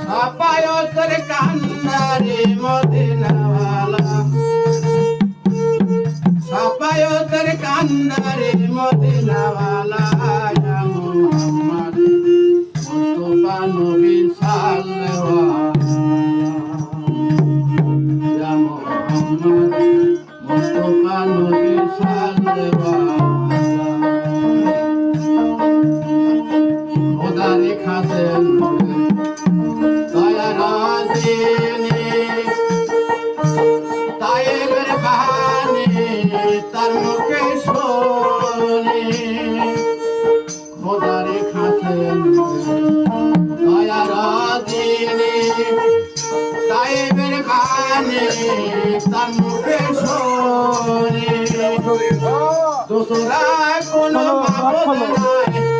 সাফায়তের কান্ডারি মদিনাওয়ালা, সাফায়তের কান্ডারি মদিনাওয়ালা, ইয়া মুহাম্মদ মুস্তাফা নবী সাল্লাল্লাহু ইয়া মুহাম্মদ মুস্তাফা নবী সাল্লাল্লাহু খোদা রেখাছেন তায়েবের বাণী তার মুখে শোনে, খোদা রেখাছেন দয়ার দিনে তায়েবের বাণী তার মুখে শোনে। দোসরা কোনো মাবুদ নাই